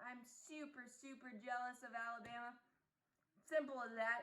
I'm super jealous of Alabama. Simple as that.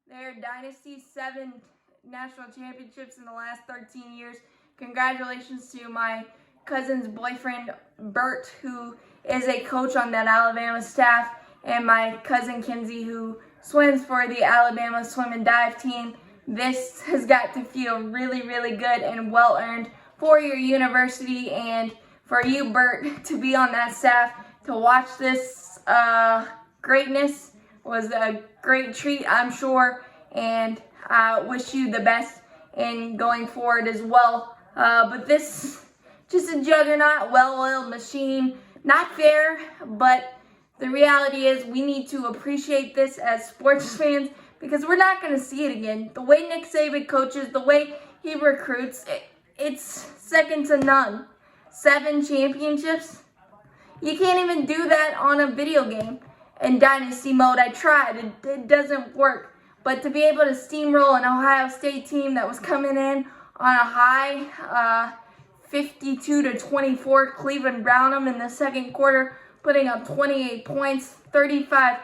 They're dynasty, 7 national championships in the last 13 years. Congratulations to my cousin's boyfriend, Bert, who is a coach on that Alabama staff, and my cousin, Kinsey, who swims for the Alabama swim and dive team. This has got to feel really good and well-earned for your university, and for you, Bert, to be on that staff, to watch this greatness was a great treat, I'm sure, and I wish you the best in going forward as well. But this, just a juggernaut, well-oiled machine. Not fair, but the reality is we need to appreciate this as sports fans because we're not going to see it again. The way Nick Saban coaches, the way he recruits, it's second to none. 7 championships. You can't even do that on a video game. In dynasty mode, I tried. It doesn't work. But to be able to steamroll an Ohio State team that was coming in on a high, 52-24, Cleveland Brown them in the second quarter, putting up 28 points, 35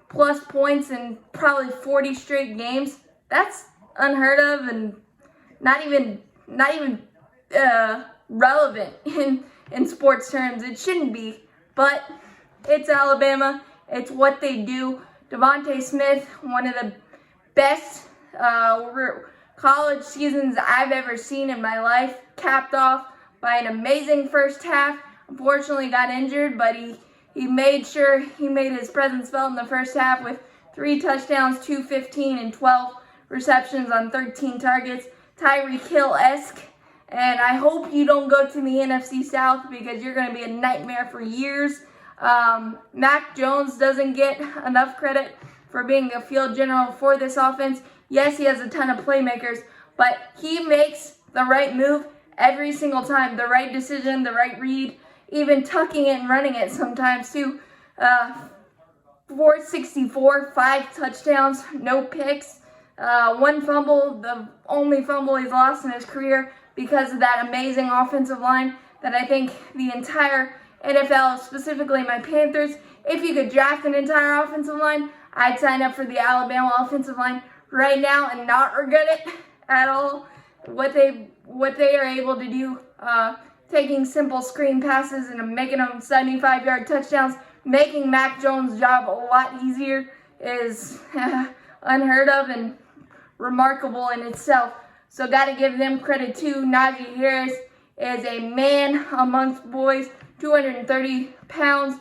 plus points in probably 40 straight games. That's unheard of and not even relevant in sports terms. It shouldn't be, but it's Alabama. It's what they do. Devontae Smith, one of the best college seasons I've ever seen in my life, capped off by an amazing first half. Unfortunately got injured, but he made sure he made his presence felt in the first half with 3 touchdowns, 215 and 12 receptions on 13 targets. Tyreek Hill-esque. And I hope you don't go to the NFC South because you're going to be a nightmare for years. Mac Jones doesn't get enough credit for being a field general for this offense. Yes, he has a ton of playmakers, but he makes the right move every single time. The right decision, the right read, even tucking it and running it sometimes too. 464, 5 touchdowns, no picks. 1 fumble, the only fumble he's lost in his career because of that amazing offensive line that I think the entire NFL, specifically my Panthers, if you could draft an entire offensive line, I'd sign up for the Alabama offensive line right now and not regret it at all. What they are able to do, taking simple screen passes and making them 75-yard touchdowns, making Mac Jones' job a lot easier is unheard of and remarkable in itself. So got to give them credit too. Najee Harris is a man amongst boys, 230 pounds.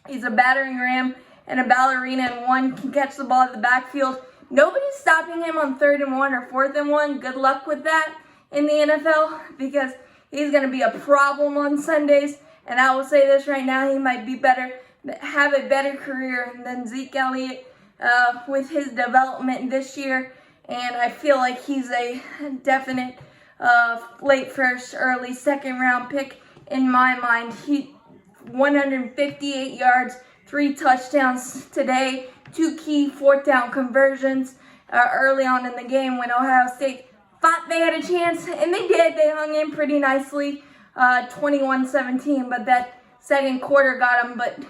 He's a battering ram and a ballerina and one, can catch the ball at the backfield. Nobody's stopping him on 3rd and 1 or 4th and 1. Good luck with that in the NFL because he's going to be a problem on Sundays. And I will say this right now, he might be have a better career than Zeke Elliott with his development this year. And I feel like he's a definite late first, early second round pick in my mind. He 158 yards, 3 touchdowns today, 2 key 4th down conversions early on in the game when Ohio State thought they had a chance, and they did. They hung in pretty nicely, 21-17, but that second quarter got them. But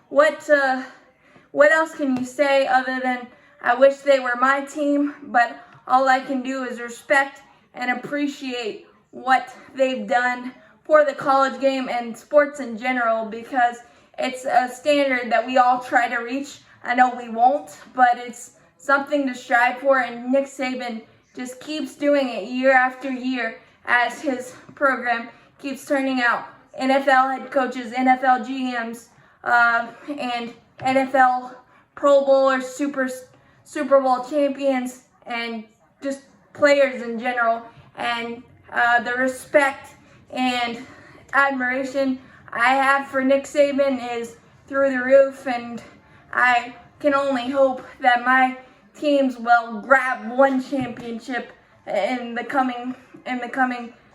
what else can you say other than I wish they were my team, but all I can do is respect and appreciate what they've done for the college game and sports in general because it's a standard that we all try to reach. I know we won't, but it's something to strive for, and Nick Saban just keeps doing it year after year as his program keeps turning out NFL head coaches, NFL GMs, and NFL Pro Bowlers, Super Bowl champions, and just players in general. And the respect and admiration I have for Nick Saban is through the roof, and I can only hope that my teams will grab 1 championship in the coming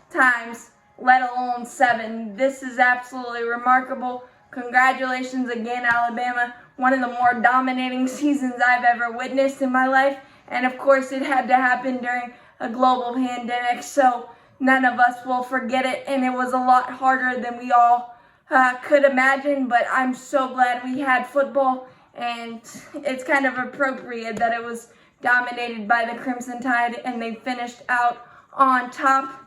times, let alone 7. This is absolutely remarkable. Congratulations again, Alabama. One of the more dominating seasons I've ever witnessed in my life. And of course, it had to happen during a global pandemic, so none of us will forget it. And it was a lot harder than we all could imagine, but I'm so glad we had football, and it's kind of appropriate that it was dominated by the Crimson Tide and they finished out on top.